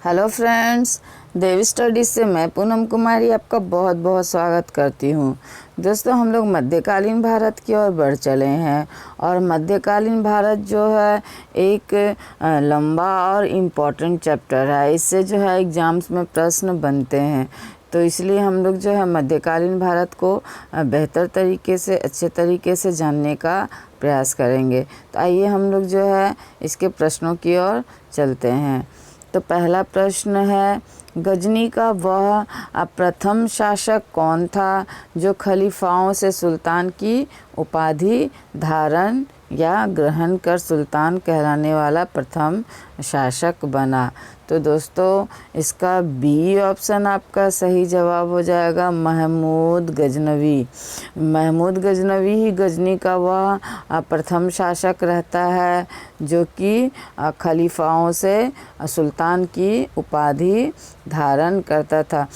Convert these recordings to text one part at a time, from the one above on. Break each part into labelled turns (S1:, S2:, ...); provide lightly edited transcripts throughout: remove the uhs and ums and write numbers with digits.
S1: Hello friends, देवी studies से मैं पूनम कुमारी आपका बहुत बहुत स्वागत करती हूँ। दोस्तों, हम लोग मध्यकालीन भारत की ओर बढ़ चले हैं और मध्यकालीन भारत जो है एक लंबा और इम्पॉर्टेंट चैप्टर है। इससे जो है एग्ज़ाम्स में प्रश्न बनते हैं, तो इसलिए हम लोग जो है मध्यकालीन भारत को बेहतर तरीके से, अच्छे तरीके से जानने का प्रयास करेंगे। तो आइए हम लोग जो है इसके प्रश्नों की ओर चलते हैं। तो पहला प्रश्न है, गजनी का वह प्रथम शासक कौन था जो खलीफाओं से सुल्तान की उपाधि धारण या ग्रहण कर सुल्तान कहलाने वाला प्रथम शासक बना? तो दोस्तों, इसका बी ऑप्शन आपका सही जवाब हो जाएगा, महमूद गजनवी। महमूद गजनवी ही गजनी का वह प्रथम शासक रहता है जो कि खलीफाओं से सुल्तान की उपाधि धारण करता था।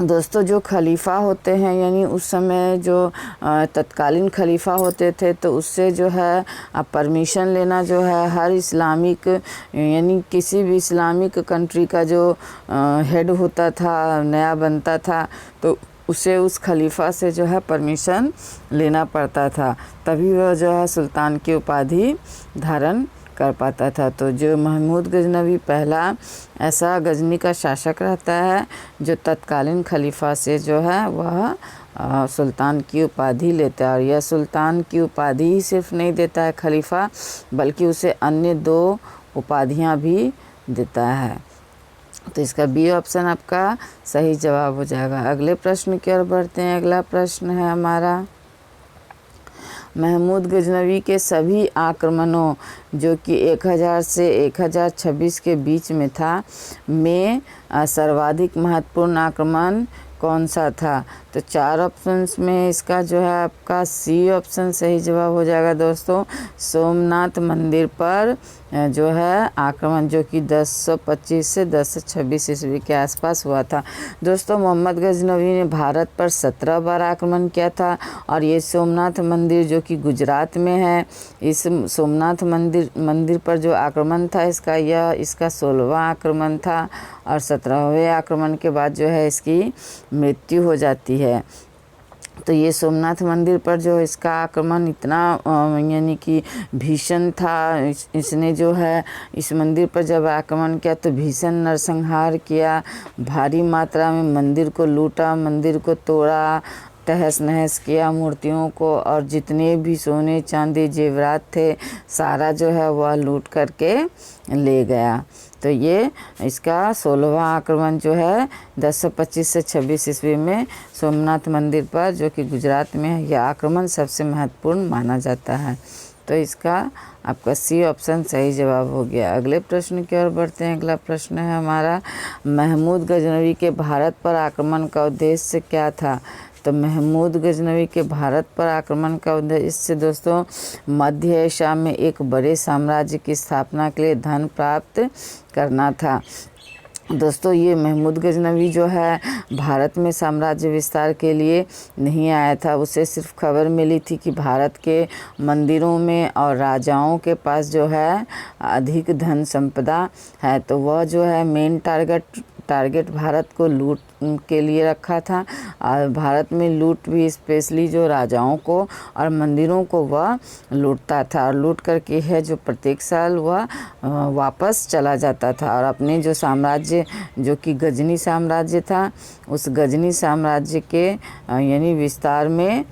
S1: दोस्तों, जो खलीफा होते हैं यानी उस समय जो तत्कालीन खलीफा होते थे, तो उससे जो है परमिशन लेना जो है हर इस्लामिक यानी किसी भी इस्लामिक कंट्री का जो हेड होता था, नया बनता था, तो उसे उस खलीफा से जो है परमिशन लेना पड़ता था, तभी वह जो है सुल्तान की उपाधि धारण कर पाता था। तो जो महमूद गजनवी पहला ऐसा गजनी का शासक रहता है जो तत्कालीन खलीफा से जो है वह सुल्तान की उपाधि लेता है। और यह सुल्तान की उपाधि ही सिर्फ नहीं देता है खलीफा, बल्कि उसे अन्य 2 उपाधियां भी देता है। तो इसका बी ऑप्शन आपका सही जवाब हो जाएगा। अगले प्रश्न की ओर बढ़ते हैं। अगला प्रश्न है हमारा, महमूद गजनवी के सभी आक्रमणों जो कि 1000 से 1026 के बीच में था, में सर्वाधिक महत्वपूर्ण आक्रमण कौन सा था? तो 4 ऑप्शंस में इसका जो है आपका सी ऑप्शन सही जवाब हो जाएगा। दोस्तों, सोमनाथ मंदिर पर जो है आक्रमण जो कि 1025 से 1026 ईस्वी के आसपास हुआ था। दोस्तों, मोहम्मद गजनवी ने भारत पर 17 बार आक्रमण किया था और ये सोमनाथ मंदिर जो कि गुजरात में है, इस सोमनाथ मंदिर पर जो आक्रमण था इसका 16वां आक्रमण था और 17वें आक्रमण के बाद जो है इसकी मृत्यु हो जाती है। तो ये सोमनाथ मंदिर पर जो इसका आक्रमण इतना यानी कि भीषण था, इसने जो है इस मंदिर पर जब आक्रमण किया तो भीषण नरसंहार किया, भारी मात्रा में मंदिर को लूटा, मंदिर को तोड़ा, तहस नहस किया, मूर्तियों को, और जितने भी सोने चांदी जेवरात थे सारा जो है वह लूट करके ले गया। तो ये इसका 16वां आक्रमण जो है 1025 से 26 ईस्वी में सोमनाथ मंदिर पर जो कि गुजरात में है, यह आक्रमण सबसे महत्वपूर्ण माना जाता है। तो इसका आपका सी ऑप्शन सही जवाब हो गया। अगले प्रश्न की ओर बढ़ते हैं। अगला प्रश्न है हमारा, महमूद गजनवी के भारत पर आक्रमण का उद्देश्य क्या था? तो महमूद गजनवी के भारत पर आक्रमण का उद्देश्य दोस्तों मध्य एशिया में एक बड़े साम्राज्य की स्थापना के लिए धन प्राप्त करना था। दोस्तों, ये महमूद गजनवी जो है भारत में साम्राज्य विस्तार के लिए नहीं आया था। उसे सिर्फ खबर मिली थी कि भारत के मंदिरों में और राजाओं के पास जो है अधिक धन संपदा है, तो वह जो है मेन टारगेट भारत को लूट के लिए रखा था। और भारत में लूट भी स्पेशली जो राजाओं को और मंदिरों को वह लूटता था, और लूट करके है जो प्रत्येक साल वह वापस चला जाता था और अपने जो साम्राज्य जो कि गजनी साम्राज्य था, उस गजनी साम्राज्य के यानी विस्तार में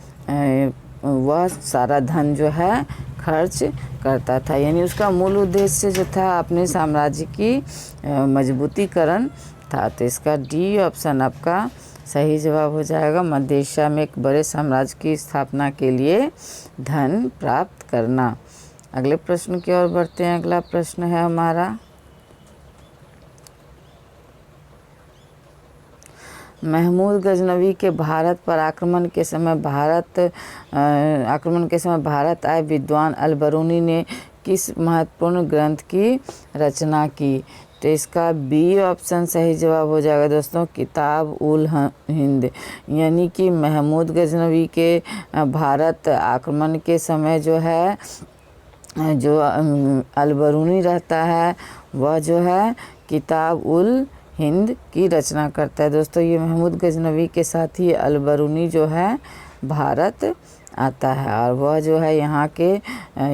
S1: वह सारा धन जो है खर्च करता था। यानी उसका मूल उद्देश्य जो था अपने साम्राज्य की मजबूतीकरण था। तो इसका डी ऑप्शन आपका सही जवाब हो जाएगा, मध्य एशिया में एक बड़े साम्राज्य की स्थापना के लिए धन प्राप्त करना। अगले प्रश्न की ओर बढ़ते हैं। अगला प्रश्न है हमारा, महमूद गजनवी के भारत पर आक्रमण के समय भारत आए विद्वान अल-बरूनी ने किस महत्वपूर्ण ग्रंथ की रचना की? तो इसका बी ऑप्शन सही जवाब हो जाएगा दोस्तों, किताब उल हिंद। यानी कि महमूद गजनवी के भारत आक्रमण के समय जो है जो अल-बरूनी रहता है वह जो है किताब उल हिंद की रचना करता है। दोस्तों ये महमूद गजनवी के साथ ही अल-बरूनी जो है भारत आता है और वह जो है यहाँ के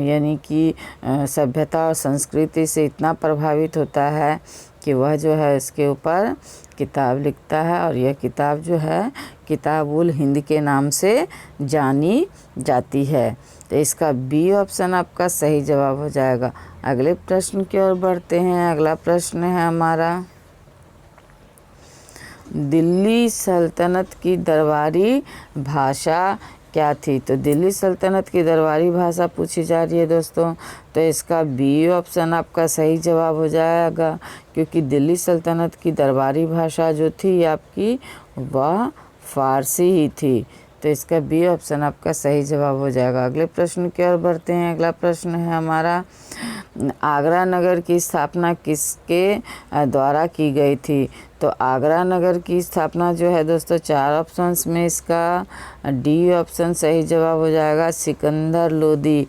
S1: यानी कि सभ्यता और संस्कृति से इतना प्रभावित होता है कि वह जो है इसके ऊपर किताब लिखता है और यह किताब जो है किताब उल हिंद के नाम से जानी जाती है। तो इसका बी ऑप्शन आपका सही जवाब हो जाएगा। अगले प्रश्न की ओर बढ़ते हैं। अगला प्रश्न है हमारा, दिल्ली सल्तनत की दरबारी भाषा क्या थी? तो दिल्ली सल्तनत की दरबारी भाषा पूछी जा रही है दोस्तों, तो इसका बी ऑप्शन आपका सही जवाब हो जाएगा, क्योंकि दिल्ली सल्तनत की दरबारी भाषा जो थी आपकी वह फ़ारसी ही थी। तो इसका बी ऑप्शन आपका सही जवाब हो जाएगा। अगले प्रश्न की ओर बढ़ते हैं। अगला प्रश्न है हमारा, आगरा नगर की स्थापना किसके द्वारा की गई थी? तो आगरा नगर की स्थापना जो है दोस्तों 4 ऑप्शंस में इसका डी ऑप्शन सही जवाब हो जाएगा, सिकंदर लोदी।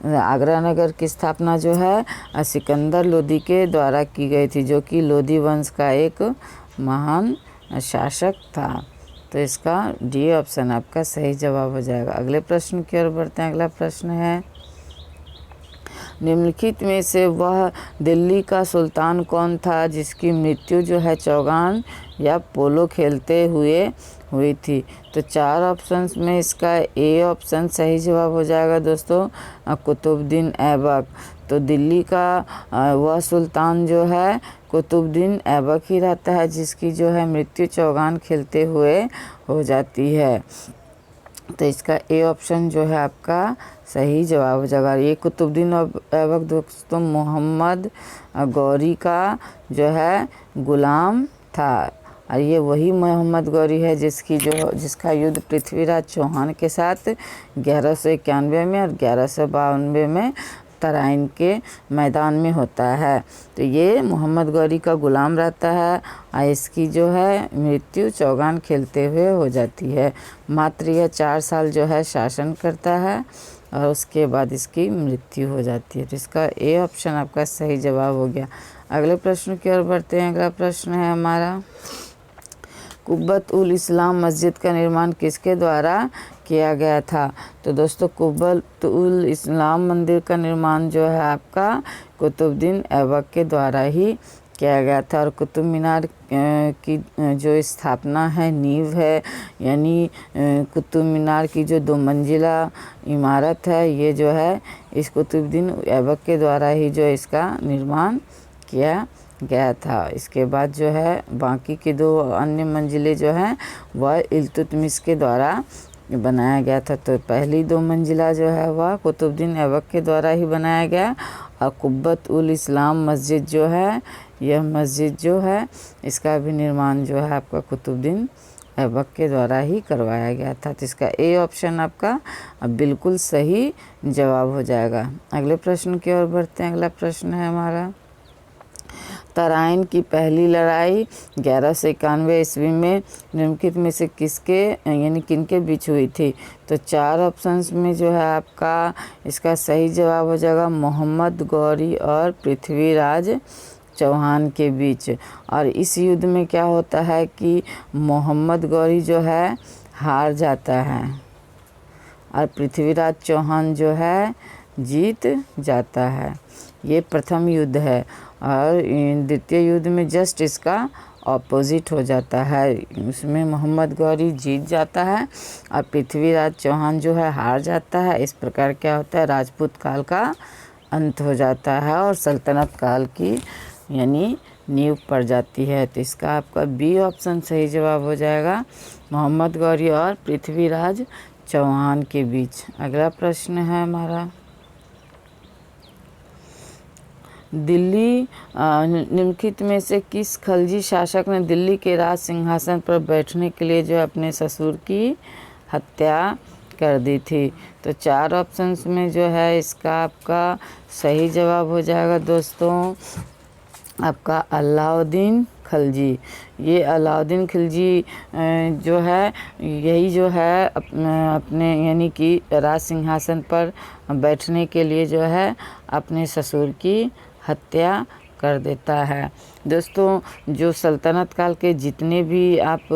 S1: आगरा नगर की स्थापना जो है सिकंदर लोदी के द्वारा की गई थी, जो कि लोदी वंश का एक महान शासक था। तो इसका डी ऑप्शन आपका सही जवाब हो जाएगा। अगले प्रश्न की ओर बढ़ते हैं। अगला प्रश्न है, निम्नलिखित में से वह दिल्ली का सुल्तान कौन था जिसकी मृत्यु जो है चौगान या पोलो खेलते हुए हुई थी? तो 4 ऑप्शंस में इसका ए ऑप्शन सही जवाब हो जाएगा दोस्तों, कुतुबुद्दीन ऐबक। तो दिल्ली का वह सुल्तान जो है कुतुबुद्दीन ऐबक ही रहता है, जिसकी जो है मृत्यु चौगान खेलते हुए हो जाती है। तो इसका ए ऑप्शन जो है आपका सही जवाब हो जाएगा। ये कुतुबुद्दीन ऐबक दोस्तों मोहम्मद गौरी का जो है गुलाम था और ये वही मोहम्मद गौरी है जिसका युद्ध पृथ्वीराज चौहान के साथ 1191 में और 1192 में तराइन के मैदान में होता है। तो ये मोहम्मद गौरी का गुलाम रहता है और इसकी जो है मृत्यु चौगान खेलते हुए हो जाती है। मात्र यह 4 साल जो है शासन करता है और उसके बाद इसकी मृत्यु हो जाती है। तो इसका ए ऑप्शन आपका सही जवाब हो गया। अगले प्रश्न की ओर बढ़ते हैं। अगला प्रश्न है हमारा, कुब्बत उल इस्लाम मस्जिद का निर्माण किसके द्वारा किया गया था? तो दोस्तों कुब्बत उल इस्लाम मंदिर का निर्माण जो है आपका कुतुबुद्दीन ऐबक के द्वारा ही किया गया था और कुतुब मीनार की जो स्थापना है, नींव है, यानी कुतुब मीनार की जो 2 मंजिला इमारत है, ये जो है इस कुतुबुद्दीन ऐबक के द्वारा ही जो इसका निर्माण किया गया था। इसके बाद जो है बाकी की 2 अन्य मंजिलें जो हैं वह इल्तुतमिश के द्वारा बनाया गया था। तो पहली 2 मंजिला जो है वह कुतुबुद्दीन ऐबक के द्वारा ही बनाया गया और कुब्बत उल इस्लाम मस्जिद जो है, यह मस्जिद जो है इसका भी निर्माण जो है आपका कुतुबुद्दीन ऐबक के द्वारा ही करवाया गया था। तो इसका ए ऑप्शन आपका बिल्कुल सही जवाब हो जाएगा। अगले प्रश्न की ओर बढ़ते हैं। अगला प्रश्न है हमारा, तराइन की पहली लड़ाई 1191 ईस्वी में निम्नलिखित में से किसके यानी किनके बीच हुई थी? तो 4 ऑप्शंस में जो है आपका इसका सही जवाब हो जाएगा मोहम्मद गौरी और पृथ्वीराज चौहान के बीच। और इस युद्ध में क्या होता है कि मोहम्मद गौरी जो है हार जाता है और पृथ्वीराज चौहान जो है जीत जाता है। ये प्रथम युद्ध है और द्वितीय युद्ध में जस्ट इसका ऑपोजिट हो जाता है। उसमें मोहम्मद गौरी जीत जाता है और पृथ्वीराज चौहान जो है हार जाता है। इस प्रकार क्या होता है, राजपूत काल का अंत हो जाता है और सल्तनत काल की यानी नींव पड़ जाती है। तो इसका आपका बी ऑप्शन सही जवाब हो जाएगा, मोहम्मद गौरी और पृथ्वीराज चौहान के बीच। अगला प्रश्न है हमारा, दिल्ली निम्नलिखित में से किस खलजी शासक ने दिल्ली के राज सिंहासन पर बैठने के लिए जो अपने ससुर की हत्या कर दी थी? तो 4 ऑप्शंस में जो है इसका आपका सही जवाब हो जाएगा दोस्तों आपका अलाउद्दीन खिलजी। ये अलाउद्दीन खिलजी जो है यही जो है अपने यानी कि राज सिंहासन पर बैठने के लिए जो है अपने ससुर की हत्या कर देता है। दोस्तों जो सल्तनत काल के जितने भी आप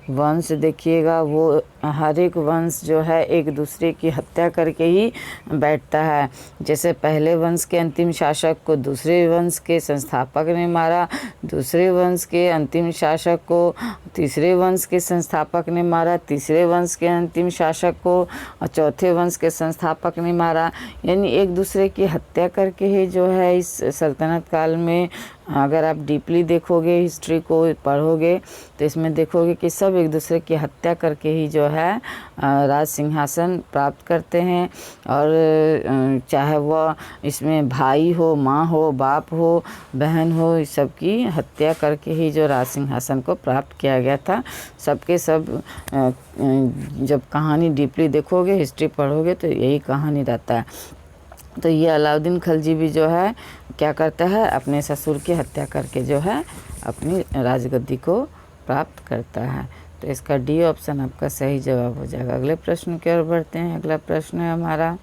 S1: वंश देखिएगा वो हर एक वंश जो है एक दूसरे की हत्या करके ही बैठता है। जैसे पहले वंश के अंतिम शासक को दूसरे वंश के संस्थापक ने मारा, दूसरे वंश के अंतिम शासक को तीसरे वंश के संस्थापक ने मारा, तीसरे वंश के अंतिम शासक को और चौथे वंश के संस्थापक ने मारा। यानी एक दूसरे की हत्या करके ही जो है इस सल्तनत काल में, अगर आप डीपली देखोगे, हिस्ट्री को पढ़ोगे तो इसमें देखोगे कि सब एक दूसरे की हत्या करके ही जो है राज सिंहासन प्राप्त करते हैं। और चाहे वह इसमें भाई हो, माँ हो, बाप हो, बहन हो, इस सब की हत्या करके ही जो राज सिंहासन को प्राप्त किया गया था। सबके सब जब कहानी डीपली देखोगे, हिस्ट्री पढ़ोगे तो यही कहानी रहता है। तो ये अलाउद्दीन खिलजी भी जो है क्या करता है, अपने ससुर की हत्या करके जो है अपनी राजगद्दी को प्राप्त करता है। तो इसका डी ऑप्शन आपका सही जवाब हो जाएगा। अगले प्रश्न की ओर बढ़ते हैं। अगला प्रश्न है हमारा,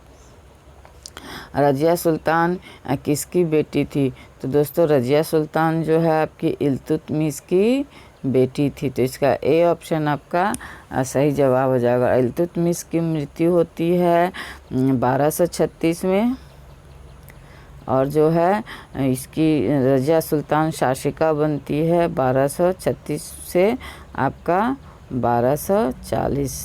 S1: रजिया सुल्तान किसकी बेटी थी? तो दोस्तों रजिया सुल्तान जो है आपकी इल्तुतमिश की बेटी थी। तो इसका ए ऑप्शन आपका सही जवाब हो जाएगा। इल्तुतमिश की मृत्यु होती है 1236 में, और जो है इसकी रजिया सुल्तान शासिका बनती है 1236 से आपका 1240।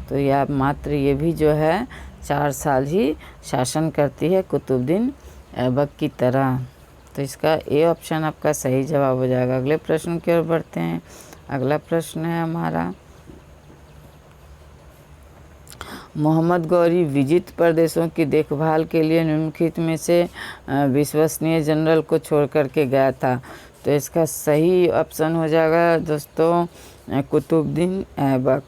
S1: तो यह मात्र ये भी जो है 4 साल ही शासन करती है कुतुबुद्दीन ऐबक की तरह। तो इसका ए ऑप्शन आपका सही जवाब हो जाएगा। अगले प्रश्न की ओर बढ़ते हैं। अगला प्रश्न है हमारा, मोहम्मद गौरी विजित प्रदेशों की देखभाल के लिए निम्नलिखित में से विश्वसनीय जनरल को छोड़ करके गया था। तो इसका सही ऑप्शन हो जाएगा दोस्तों कुतुबुद्दीन ऐबक।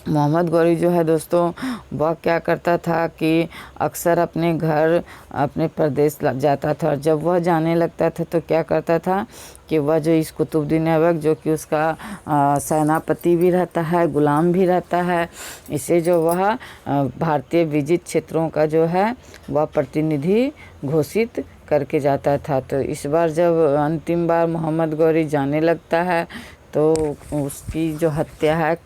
S1: मोहम्मद गौरी जो है दोस्तों वह क्या करता था कि अक्सर अपने घर, अपने प्रदेश जाता था, और जब वह जाने लगता था तो क्या करता था कि वह जो इस कुतुबुद्दीन ऐबक जो कि उसका सेनापति भी रहता है, गुलाम भी रहता है, इसे जो वह भारतीय विजित क्षेत्रों का जो है वह प्रतिनिधि घोषित करके जाता था। तो इस बार जब अंतिम बार मोहम्मद गौरी जाने लगता है तो उसकी जो हत्या है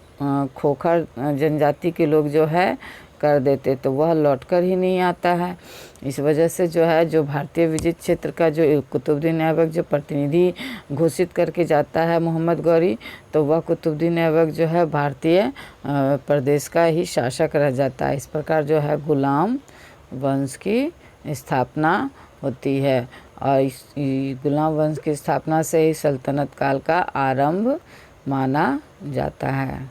S1: खोखर जनजाति के लोग जो है कर देते, तो वह लौटकर ही नहीं आता है। इस वजह से जो है जो भारतीय विजित क्षेत्र का जो कुतुबुद्दीन ऐबक जो प्रतिनिधि घोषित करके जाता है मोहम्मद गौरी, तो वह कुतुबुद्दीन ऐबक जो है भारतीय प्रदेश का ही शासक रह जाता है। इस प्रकार जो है गुलाम वंश की स्थापना होती है, और इस गुलाम वंश की स्थापना से ही सल्तनत काल का आरंभ माना जाता है।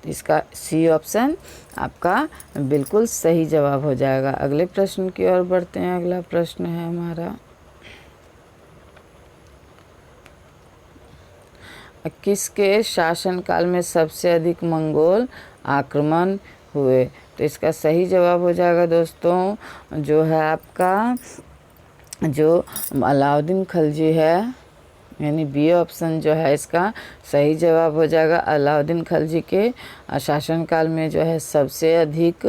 S1: तो इसका सी ऑप्शन आपका बिल्कुल सही जवाब हो जाएगा। अगले प्रश्न की ओर बढ़ते हैं। अगला प्रश्न है हमारा, किसके शासनकाल में सबसे अधिक मंगोल आक्रमण हुए? तो इसका सही जवाब हो जाएगा दोस्तों जो है आपका जो अलाउद्दीन खिलजी है, यानी बी ऑप्शन जो है इसका सही जवाब हो जाएगा। अलाउद्दीन खिलजी के शासनकाल में जो है सबसे अधिक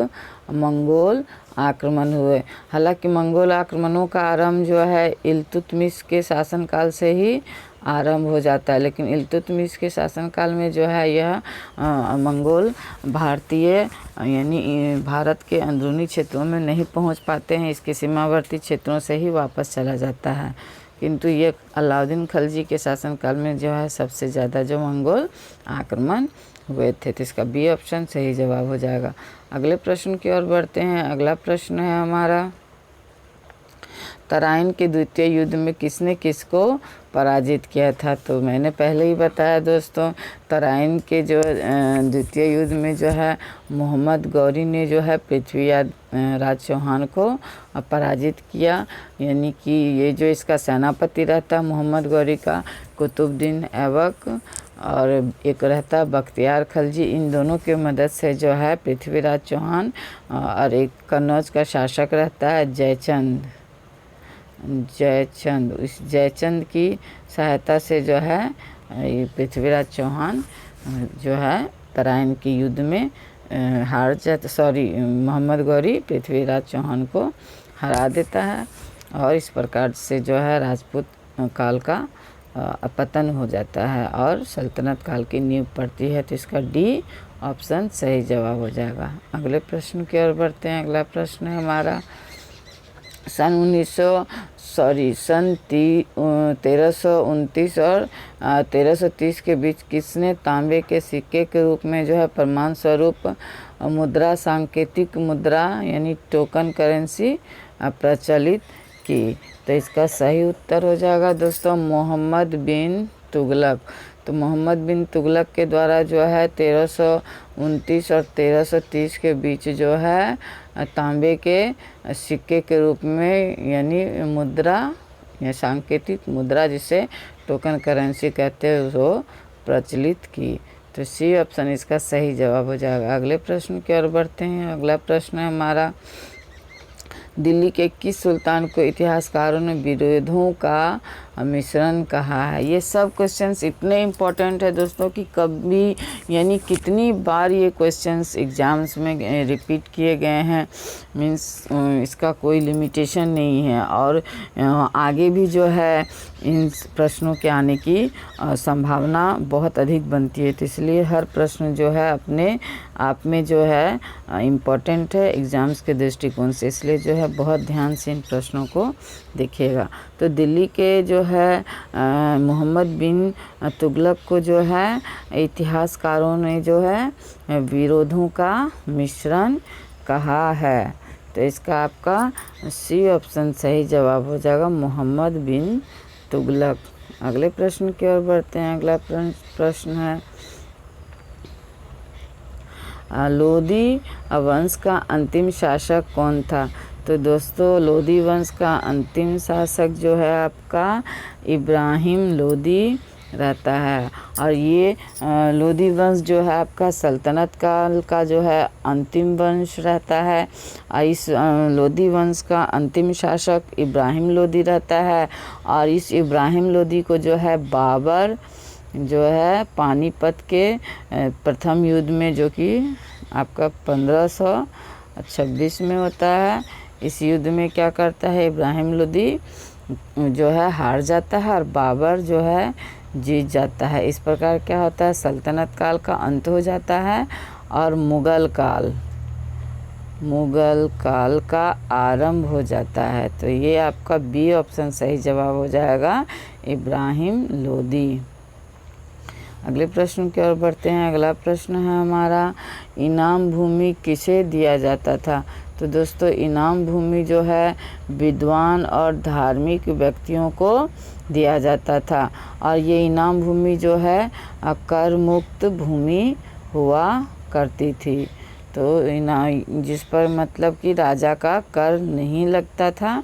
S1: मंगोल आक्रमण हुए। हालांकि मंगोल आक्रमणों का आरंभ जो है इल्तुतमिश के शासनकाल से ही आरंभ हो जाता है, लेकिन इल्तुतमिश के शासनकाल में जो है यह मंगोल भारतीय यानी भारत के अंदरूनी क्षेत्रों में नहीं पहुंच पाते हैं, इसके सीमावर्ती क्षेत्रों से ही वापस चला जाता है। किंतु ये अलाउद्दीन खिलजी के शासनकाल में जो है सबसे ज़्यादा जो मंगोल आक्रमण हुए थे। तो इसका बी ऑप्शन सही जवाब हो जाएगा। अगले प्रश्न की ओर बढ़ते हैं। अगला प्रश्न है हमारा, तराइन के द्वितीय युद्ध में किसने किसको पराजित किया था? तो मैंने पहले ही बताया दोस्तों, तराइन के जो द्वितीय युद्ध में जो है मोहम्मद गौरी ने जो है पृथ्वीराज चौहान को पराजित किया। यानी कि ये जो इसका सेनापति रहता मोहम्मद गौरी का कुतुबुद्दीन ऐबक, और एक रहता बख्तियार खिलजी, इन दोनों की मदद से जो है पृथ्वीराज चौहान, और एक कन्नौज का शासक रहता है जयचंद। इस जयचंद की सहायता से जो है पृथ्वीराज चौहान जो है तराइन के युद्ध में मोहम्मद गौरी पृथ्वीराज चौहान को हरा देता है। और इस प्रकार से जो है राजपूत काल का पतन हो जाता है और सल्तनत काल की नींव पड़ती है। तो इसका डी ऑप्शन सही जवाब हो जाएगा। अगले प्रश्न की ओर बढ़ते हैं। अगला प्रश्न है हमारा सन 1329 और 1330 के बीच किसने तांबे के सिक्के के रूप में जो है प्रमाण स्वरूप मुद्रा, सांकेतिक मुद्रा यानी टोकन करेंसी प्रचलित की? तो इसका सही उत्तर हो जाएगा दोस्तों मोहम्मद बिन तुगलक। तो मोहम्मद बिन तुगलक के द्वारा जो है 1329 और 1330 के बीच जो है तांबे के सिक्के के रूप में यानी मुद्रा या सांकेतिक मुद्रा जिसे टोकन करेंसी कहते हैं वो प्रचलित की। तो सी ऑप्शन इसका सही जवाब हो जाएगा। अगले प्रश्न की ओर बढ़ते हैं। अगला प्रश्न है हमारा दिल्ली के किस सुल्तान को इतिहासकारों ने विरोधों का मिश्रण कहा है? ये सब क्वेश्चंस इतने इम्पोर्टेंट है दोस्तों कि कभी यानी कितनी बार ये क्वेश्चंस एग्ज़ाम्स में रिपीट किए गए हैं, मीन्स इसका कोई लिमिटेशन नहीं है। और आगे भी जो है इन प्रश्नों के आने की संभावना बहुत अधिक बनती है। तो इसलिए हर प्रश्न जो है अपने आप में जो है इम्पोर्टेंट है एग्ज़ाम्स के दृष्टिकोण से, इसलिए जो है बहुत ध्यान से इन प्रश्नों को देखिएगा। तो दिल्ली के जो है मोहम्मद बिन तुगलक को जो है इतिहासकारों ने जो है विरोधों का मिश्रण कहा है। तो इसका आपका सी ऑप्शन सही जवाब हो जाएगा मोहम्मद बिन तुगलक। अगले प्रश्न की ओर बढ़ते हैं। अगला प्रश्न है लोदी वंश का अंतिम शासक कौन था? तो दोस्तों लोदी वंश का अंतिम शासक जो है आपका इब्राहिम लोदी रहता है। और ये लोदी वंश जो है आपका सल्तनत काल का जो है अंतिम वंश रहता है। और इस लोदी वंश का अंतिम शासक इब्राहिम लोदी रहता है। और इस इब्राहिम लोदी को जो है बाबर जो है पानीपत के प्रथम युद्ध में जो कि आपका 1526 में होता है, इस युद्ध में क्या करता है इब्राहिम लोदी जो है हार जाता है और बाबर जो है जीत जाता है। इस प्रकार क्या होता है सल्तनत काल का अंत हो जाता है और मुग़ल काल का आरंभ हो जाता है। तो ये आपका बी ऑप्शन सही जवाब हो जाएगा इब्राहिम लोदी। अगले प्रश्न की ओर बढ़ते हैं। अगला प्रश्न है हमारा इनाम भूमि किसे दिया जाता था? तो दोस्तों इनाम भूमि जो है विद्वान और धार्मिक व्यक्तियों को दिया जाता था। और ये इनाम भूमि जो है कर मुक्त भूमि हुआ करती थी। तो जिस पर मतलब कि राजा का कर नहीं लगता था,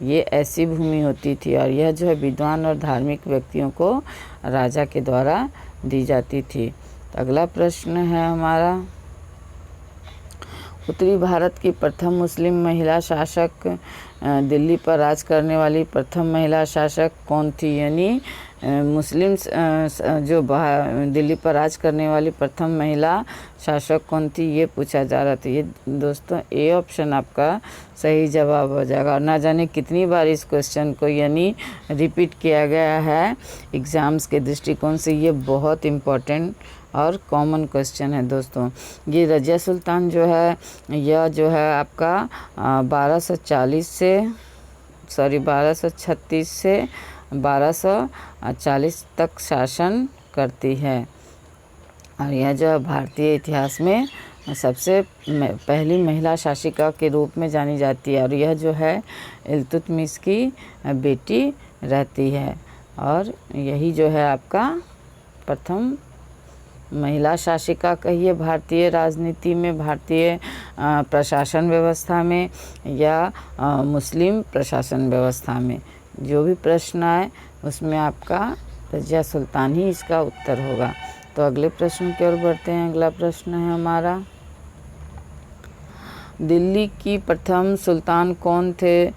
S1: ये ऐसी भूमि होती थी। और यह जो है विद्वान और धार्मिक व्यक्तियों को राजा के द्वारा दी जाती थी। तो अगला प्रश्न है हमारा उत्तरी भारत की प्रथम मुस्लिम महिला शासक दिल्ली पर राज करने वाली प्रथम महिला शासक कौन थी? यानी मुस्लिम जो दिल्ली पर राज करने वाली प्रथम महिला शासक कौन थी ये पूछा जा रहा था। ये दोस्तों ए ऑप्शन आपका सही जवाब हो जाएगा। और ना जाने कितनी बार इस क्वेश्चन को यानी रिपीट किया गया है एग्ज़ाम्स के दृष्टिकोण से। ये बहुत इम्पोर्टेंट और कॉमन क्वेश्चन है दोस्तों। ये रज़िया सुल्तान जो है यह जो है आपका 1236 से 1240 तक शासन करती है। और यह जो है भारतीय इतिहास में सबसे पहली महिला शासिका के रूप में जानी जाती है। और यह जो है इल्तुतमिश की बेटी रहती है। और यही जो है आपका प्रथम महिला शासिका कहिए भारतीय राजनीति में, भारतीय प्रशासन व्यवस्था में या मुस्लिम प्रशासन व्यवस्था में। जो भी प्रश्न आए उसमें आपका रज़िया सुल्तान ही इसका उत्तर होगा। तो अगले प्रश्न की ओर बढ़ते हैं। अगला प्रश्न है हमारा दिल्ली की प्रथम सुल्तान कौन थे?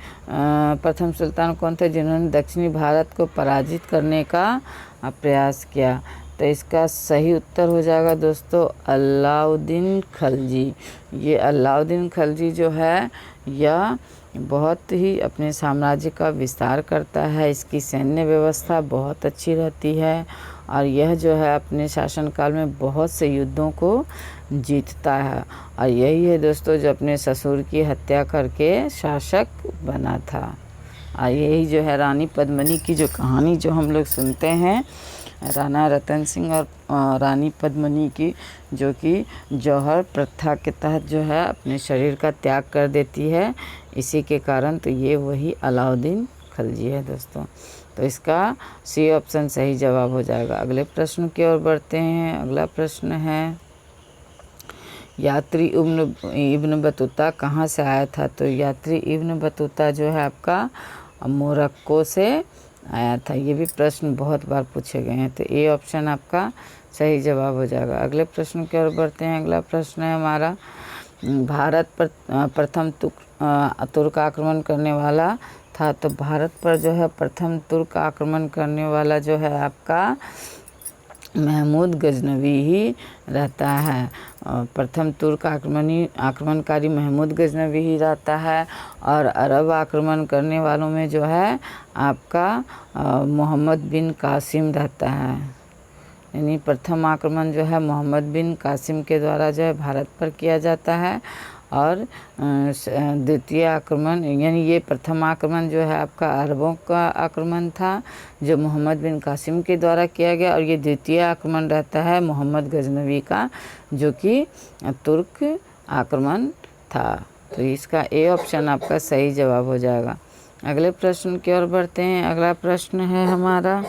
S1: जिन्होंने दक्षिणी भारत को पराजित करने का प्रयास किया? तो इसका सही उत्तर हो जाएगा दोस्तों अलाउद्दीन खिलजी। ये अलाउद्दीन खिलजी जो है यह बहुत ही अपने साम्राज्य का विस्तार करता है। इसकी सैन्य व्यवस्था बहुत अच्छी रहती है और यह जो है अपने शासनकाल में बहुत से युद्धों को जीतता है। और यही है दोस्तों जो अपने ससुर की हत्या करके शासक बना था। और यही जो है रानी पद्मिनी की जो कहानी जो हम लोग सुनते हैं, राणा रतन सिंह और रानी पद्मिनी की, जो कि जौहर प्रथा के तहत जो है अपने शरीर का त्याग कर देती है, इसी के कारण तो ये वही अलाउद्दीन खिलजी है दोस्तों। तो इसका सी ऑप्शन सही जवाब हो जाएगा। अगले प्रश्न की ओर बढ़ते हैं। अगला प्रश्न है, यात्री इब्न बतूता कहाँ से आया था? तो यात्री इब्न बतूता जो है आपका मोरक्को से आया था। ये भी प्रश्न बहुत बार पूछे गए हैं, तो ए ऑप्शन आपका सही जवाब हो जाएगा। अगले प्रश्न की ओर बढ़ते हैं। अगला प्रश्न है हमारा, भारत पर प्रथम तुर्क आक्रमण करने वाला था। तो भारत पर जो है प्रथम तुर्क आक्रमण करने वाला जो है आपका महमूद गजनवी ही रहता है। प्रथम तुर्क आक्रमणकारी महमूद गजनवी ही रहता है। और अरब आक्रमण करने वालों में जो है आपका मोहम्मद बिन कासिम रहता है। यानी प्रथम आक्रमण जो है मोहम्मद बिन कासिम के द्वारा जो है भारत पर किया जाता है। और द्वितीय आक्रमण यानी ये प्रथम आक्रमण जो है आपका अरबों का आक्रमण था जो मोहम्मद बिन कासिम के द्वारा किया गया। और ये द्वितीय आक्रमण रहता है मोहम्मद गजनवी का, जो कि तुर्क आक्रमण था। तो इसका ए ऑप्शन आपका सही जवाब हो जाएगा। अगले प्रश्न की ओर बढ़ते हैं। अगला प्रश्न है हमारा,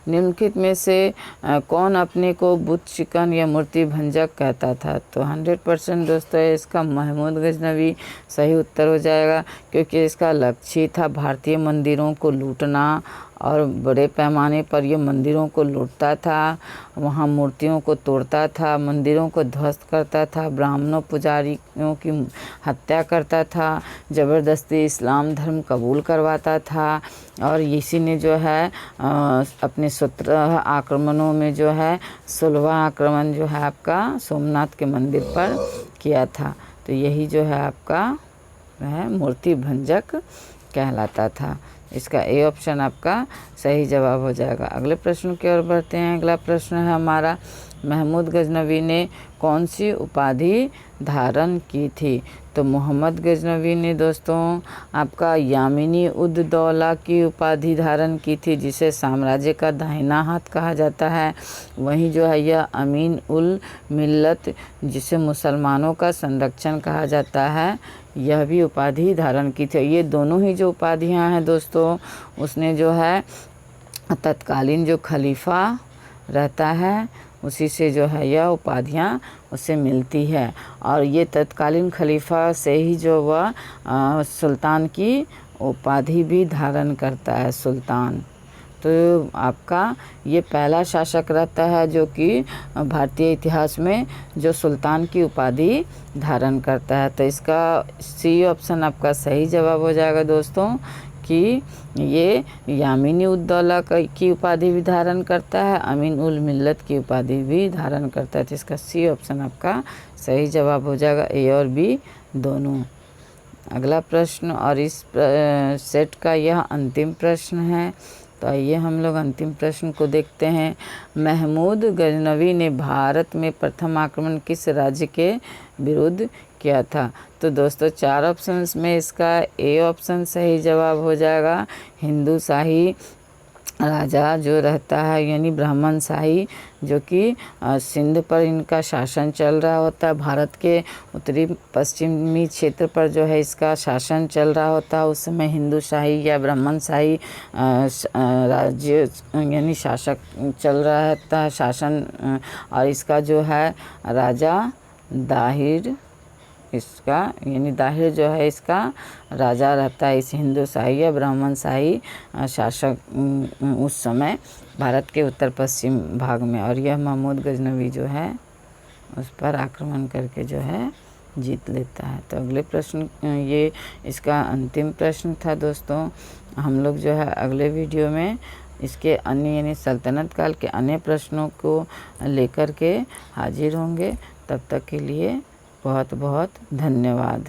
S1: निम्नलिखित में से कौन अपने को बुत शिकन या मूर्ति भंजक कहता था? तो 100% दोस्तों इसका महमूद गजनवी सही उत्तर हो जाएगा, क्योंकि इसका लक्ष्य था भारतीय मंदिरों को लूटना और बड़े पैमाने पर ये मंदिरों को लूटता था, वहाँ मूर्तियों को तोड़ता था, मंदिरों को ध्वस्त करता था, ब्राह्मणों पुजारियों की हत्या करता था, ज़बरदस्ती इस्लाम धर्म कबूल करवाता था। और इसी ने जो है अपने 17 आक्रमणों में जो है 16वां आक्रमण जो है आपका सोमनाथ के मंदिर पर किया था। तो यही जो है आपका है मूर्ति भंजक कहलाता था। इसका ए ऑप्शन आपका सही जवाब हो जाएगा। अगले प्रश्न की ओर बढ़ते हैं। अगला प्रश्न है हमारा, महमूद गजनवी ने कौन सी उपाधि धारण की थी? तो मोहम्मद गजनवी ने दोस्तों आपका यामिनी उद दौला की उपाधि धारण की थी, जिसे साम्राज्य का दाहिना हाथ कहा जाता है। वहीं जो है यह अमीन उल मिल्लत, जिसे मुसलमानों का संरक्षण कहा जाता है, यह भी उपाधि धारण की थी। ये दोनों ही जो उपाधियां हैं दोस्तों, उसने जो है तत्कालीन जो खलीफा रहता है उसी से जो है यह उपाधियां उसे मिलती है। और ये तत्कालीन खलीफा से ही जो वह सुल्तान की उपाधि भी धारण करता है, सुल्तान। तो आपका ये पहला शासक रहता है जो कि भारतीय इतिहास में जो सुल्तान की उपाधि धारण करता है। तो इसका सी ऑप्शन आपका सही जवाब हो जाएगा दोस्तों, कि ये यामिनी उद दौला की उपाधि भी धारण करता है, अमीन उल मिल्लत की उपाधि भी धारण करता है। तो इसका सी ऑप्शन आपका सही जवाब हो जाएगा, ए और बी दोनों। अगला प्रश्न और इस सेट का यह अंतिम प्रश्न है। तो आइए हम लोग अंतिम प्रश्न को देखते हैं। महमूद गजनवी ने भारत में प्रथम आक्रमण किस राज्य के विरुद्ध किया था? तो दोस्तों 4 ऑप्शंस में इसका ए ऑप्शन सही जवाब हो जाएगा। हिंदू शाही राजा जो रहता है यानी ब्राह्मण शाही, जो कि सिंध पर इनका शासन चल रहा होता है, भारत के उत्तरी पश्चिमी क्षेत्र पर जो है इसका शासन चल रहा होता है, उस समय हिंदू शाही या ब्राह्मण शाही राज्य यानी शासक चल रहा था शासन। और इसका जो है राजा दाहिर, इसका यानी दाहिर जो है इसका राजा रहता है इस हिंदू शाही या ब्राह्मण शाही शासक उस समय भारत के उत्तर पश्चिम भाग में। और यह महमूद गजनवी जो है उस पर आक्रमण करके जो है जीत लेता है। तो अगले प्रश्न ये इसका अंतिम प्रश्न था दोस्तों। हम लोग जो है अगले वीडियो में इसके अन्य यानी सल्तनत काल के अन्य प्रश्नों को लेकर के हाजिर होंगे। तब तक के लिए बहुत बहुत धन्यवाद।